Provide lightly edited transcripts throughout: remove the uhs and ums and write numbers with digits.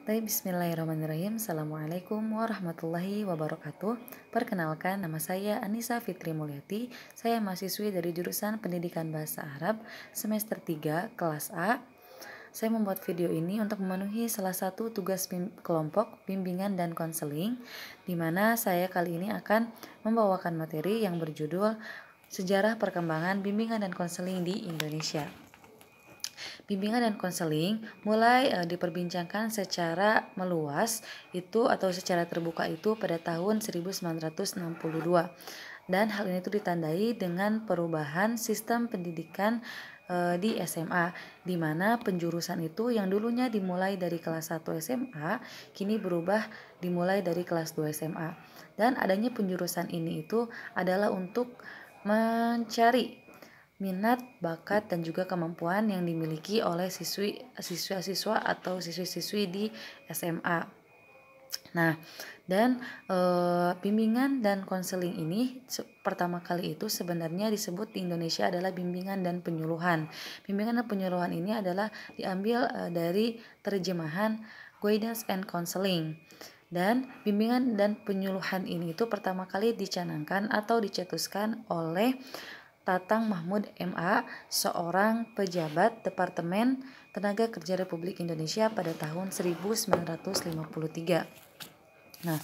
Bismillahirrahmanirrahim. Assalamualaikum warahmatullahi wabarakatuh. Perkenalkan, nama saya Anissa Fitri Mulyati. Saya mahasiswi dari jurusan Pendidikan Bahasa Arab semester 3 kelas A. Saya membuat video ini untuk memenuhi salah satu tugas kelompok bimbingan dan konseling, di mana saya kali ini akan membawakan materi yang berjudul Sejarah Perkembangan Bimbingan dan Konseling di Indonesia. Bimbingan dan konseling mulai diperbincangkan secara meluas itu atau secara terbuka itu pada tahun 1962. Dan hal ini itu ditandai dengan perubahan sistem pendidikan di SMA, di mana penjurusan itu yang dulunya dimulai dari kelas 1 SMA kini berubah dimulai dari kelas 2 SMA. Dan adanya penjurusan ini itu adalah untuk mencari minat, bakat, dan juga kemampuan yang dimiliki oleh siswa-siswa atau siswi-siswi di SMA. Nah, dan bimbingan dan konseling ini pertama kali itu sebenarnya disebut di Indonesia adalah bimbingan dan penyuluhan. Bimbingan dan penyuluhan ini adalah diambil dari terjemahan Guidance and Counseling. Dan bimbingan dan penyuluhan ini itu pertama kali dicanangkan atau dicetuskan oleh Tatang Mahmud MA, seorang pejabat Departemen Tenaga Kerja Republik Indonesia pada tahun 1953. Nah,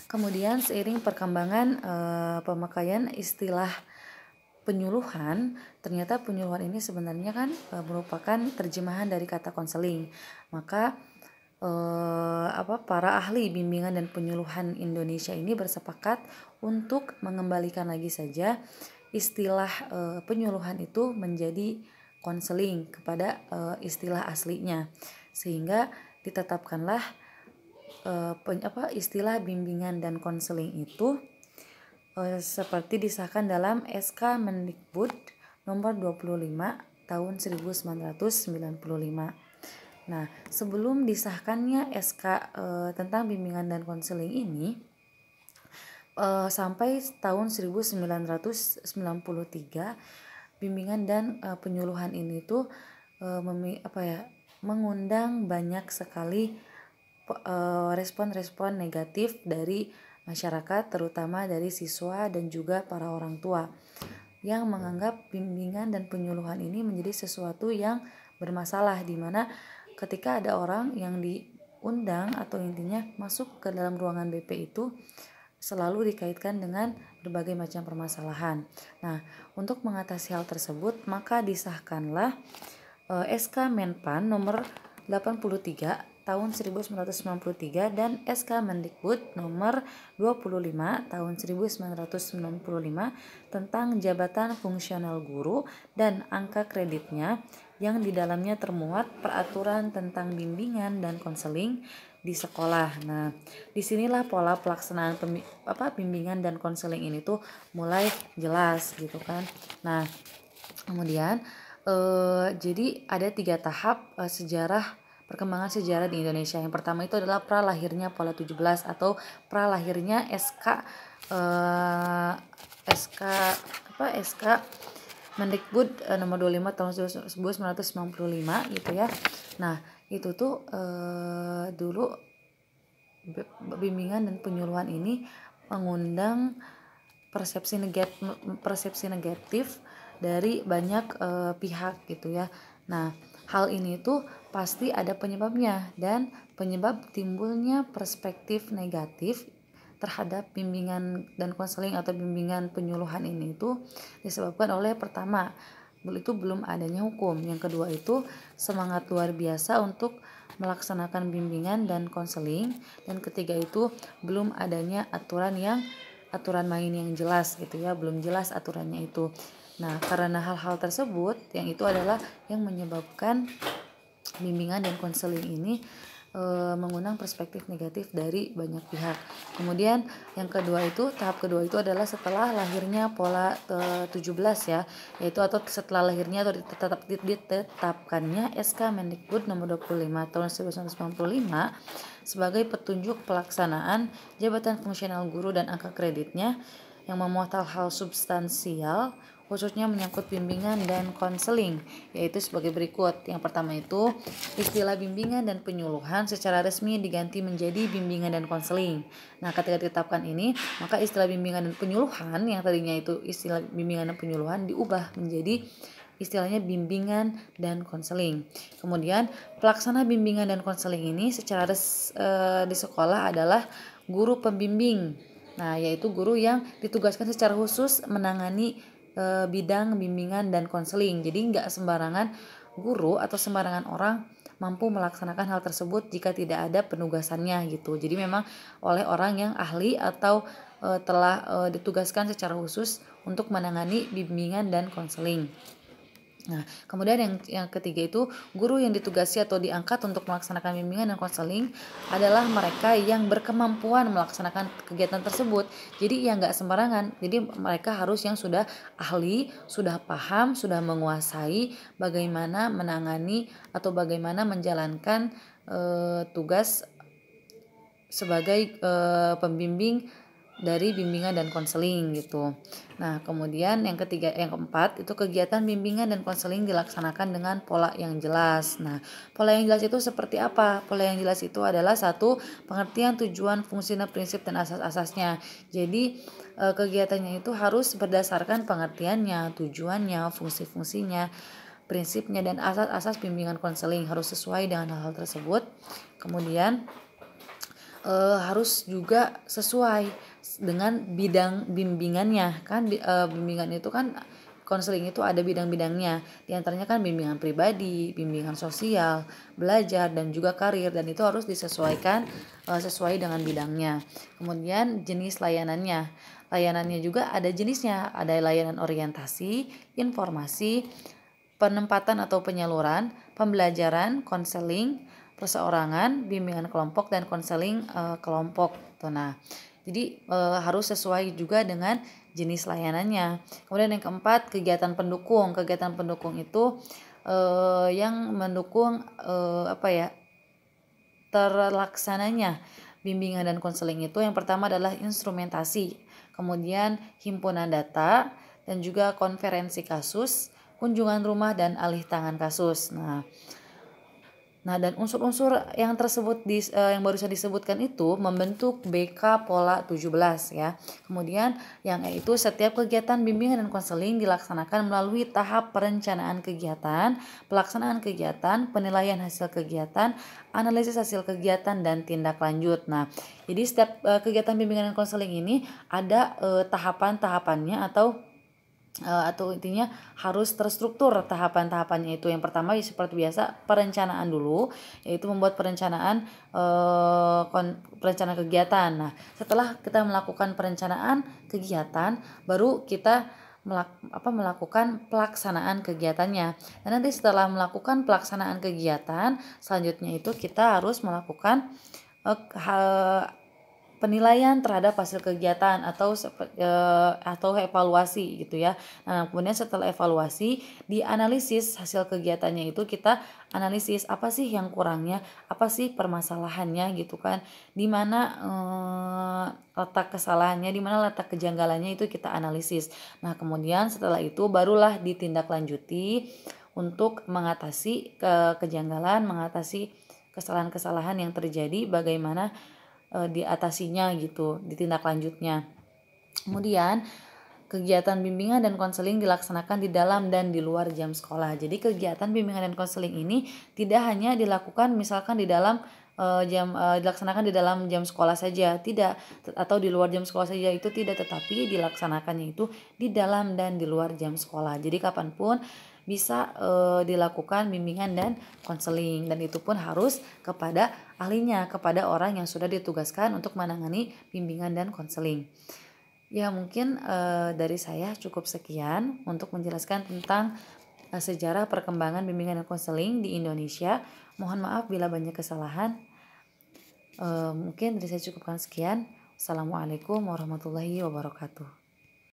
kemudian seiring perkembangan pemakaian istilah penyuluhan, ternyata penyuluhan ini sebenarnya kan merupakan terjemahan dari kata konseling. Maka para ahli bimbingan dan penyuluhan Indonesia ini bersepakat untuk mengembalikan lagi saja istilah penyuluhan itu menjadi konseling kepada istilah aslinya, sehingga ditetapkanlah istilah bimbingan dan konseling itu seperti disahkan dalam SK Mendikbud nomor 25 tahun 1995. Nah, sebelum disahkannya SK tentang bimbingan dan konseling ini, sampai tahun 1993 bimbingan dan penyuluhan ini tuh mengundang banyak sekali respon-respon negatif dari masyarakat, terutama dari siswa dan juga para orang tua yang menganggap bimbingan dan penyuluhan ini menjadi sesuatu yang bermasalah, di mana ketika ada orang yang diundang atau intinya masuk ke dalam ruangan BP itu selalu dikaitkan dengan berbagai macam permasalahan. Nah, untuk mengatasi hal tersebut, maka disahkanlah SK Menpan nomor 83 tahun 1993 dan SK Mendikbud nomor 25 tahun 1995 tentang jabatan fungsional guru dan angka kreditnya, yang di dalamnya termuat peraturan tentang bimbingan dan konseling di sekolah. Nah, disinilah pola pelaksanaan bimbingan dan konseling ini tuh mulai jelas gitu kan. Nah, kemudian jadi ada 3 tahap perkembangan sejarah di Indonesia. Yang pertama itu adalah pralahirnya Pola 17 atau pralahirnya SK Mendikbud nomor 25 tahun 1995 gitu ya. Nah, itu tuh dulu bimbingan dan penyuluhan ini mengundang persepsi negatif dari banyak pihak gitu ya. Nah, hal ini tuh pasti ada penyebabnya, dan penyebab timbulnya perspektif negatif terhadap bimbingan dan konseling atau bimbingan penyuluhan ini itu disebabkan oleh pertama, itu belum adanya hukum. Yang kedua itu semangat luar biasa untuk melaksanakan bimbingan dan konseling, dan ketiga itu belum adanya aturan main yang jelas gitu ya, belum jelas aturannya itu. Nah, karena hal-hal tersebut yang itu adalah yang menyebabkan bimbingan dan konseling ini mengundang perspektif negatif dari banyak pihak. Kemudian yang kedua itu, tahap kedua itu adalah setelah lahirnya Pola 17 ya, yaitu atau setelah lahirnya atau ditetapkannya SK Mendikbud nomor 25 tahun 1995 sebagai petunjuk pelaksanaan jabatan fungsional guru dan angka kreditnya, yang memuat hal-hal substansial khususnya menyangkut bimbingan dan konseling, yaitu sebagai berikut. Yang pertama itu, istilah bimbingan dan penyuluhan secara resmi diganti menjadi bimbingan dan konseling. Nah, ketika ditetapkan ini, maka istilah bimbingan dan penyuluhan yang tadinya itu istilah bimbingan dan penyuluhan diubah menjadi istilahnya bimbingan dan konseling. Kemudian pelaksana bimbingan dan konseling ini secara di sekolah adalah guru pembimbing. Nah, yaitu guru yang ditugaskan secara khusus menangani bidang bimbingan dan konseling. Jadi nggak sembarangan guru atau sembarangan orang mampu melaksanakan hal tersebut jika tidak ada penugasannya gitu. Jadi memang oleh orang yang ahli atau telah ditugaskan secara khusus untuk menangani bimbingan dan konseling. Nah, kemudian yang ketiga itu guru yang ditugasi atau diangkat untuk melaksanakan bimbingan dan konseling adalah mereka yang berkemampuan melaksanakan kegiatan tersebut. Jadi yang nggak sembarangan. Jadi mereka harus yang sudah ahli, sudah paham, sudah menguasai bagaimana menangani atau bagaimana menjalankan tugas sebagai pembimbing dari bimbingan dan konseling gitu. Nah, kemudian yang keempat itu kegiatan bimbingan dan konseling dilaksanakan dengan pola yang jelas. Nah, pola yang jelas itu seperti apa? Pola yang jelas itu adalah satu, pengertian tujuan, fungsi dan prinsip dan asas-asasnya. Jadi kegiatannya itu harus berdasarkan pengertiannya, tujuannya, fungsi-fungsinya, prinsipnya dan asas-asas bimbingan konseling harus sesuai dengan hal-hal tersebut. Kemudian harus juga sesuai dengan bidang bimbingannya kan. Bimbingan itu kan, konseling itu ada bidang-bidangnya, di antaranya kan bimbingan pribadi, bimbingan sosial, belajar dan juga karir, dan itu harus disesuaikan sesuai dengan bidangnya. Kemudian jenis layanannya juga ada jenisnya, ada layanan orientasi, informasi, penempatan atau penyaluran, pembelajaran, konseling, perseorangan, bimbingan kelompok dan konseling kelompok. Nah, jadi harus sesuai juga dengan jenis layanannya. Kemudian yang keempat, kegiatan pendukung. Kegiatan pendukung itu yang mendukung terlaksananya bimbingan dan konseling itu yang pertama adalah instrumentasi, kemudian himpunan data dan juga konferensi kasus, kunjungan rumah dan alih tangan kasus. Nah, dan unsur-unsur yang tersebut yang barusan disebutkan itu membentuk BK Pola 17 ya. Kemudian yang itu setiap kegiatan bimbingan dan konseling dilaksanakan melalui tahap perencanaan kegiatan, pelaksanaan kegiatan, penilaian hasil kegiatan, analisis hasil kegiatan dan tindak lanjut. Nah, jadi setiap kegiatan bimbingan dan konseling ini ada tahapan-tahapannya atau intinya harus terstruktur tahapan-tahapannya itu. Yang pertama seperti biasa perencanaan dulu, yaitu membuat perencanaan kegiatan. Nah, setelah kita melakukan perencanaan kegiatan, baru kita melakukan pelaksanaan kegiatannya. Dan nanti setelah melakukan pelaksanaan kegiatan, selanjutnya itu kita harus melakukan penilaian terhadap hasil kegiatan atau evaluasi gitu ya. Nah, kemudian setelah evaluasi, dianalisis hasil kegiatannya itu, kita analisis apa sih yang kurangnya, apa sih permasalahannya gitu kan. Di mana letak kesalahannya, di mana letak kejanggalannya itu kita analisis. Nah, kemudian setelah itu barulah ditindaklanjuti untuk mengatasi kejanggalan, mengatasi kesalahan-kesalahan yang terjadi, bagaimana diatasinya gitu, ditindaklanjutnya. Kemudian kegiatan bimbingan dan konseling dilaksanakan di dalam dan di luar jam sekolah. Jadi kegiatan bimbingan dan konseling ini tidak hanya dilakukan misalkan di dalam dilaksanakan di dalam jam sekolah saja, tidak, atau di luar jam sekolah saja, itu tidak, tetapi dilaksanakannya itu di dalam dan di luar jam sekolah. Jadi kapanpun bisa dilakukan bimbingan dan konseling, dan itu pun harus kepada ahlinya, kepada orang yang sudah ditugaskan untuk menangani bimbingan dan konseling. Ya, mungkin dari saya cukup sekian untuk menjelaskan tentang sejarah perkembangan bimbingan dan konseling di Indonesia. Mohon maaf bila banyak kesalahan. Mungkin dari saya cukupkan sekian. Assalamualaikum warahmatullahi wabarakatuh.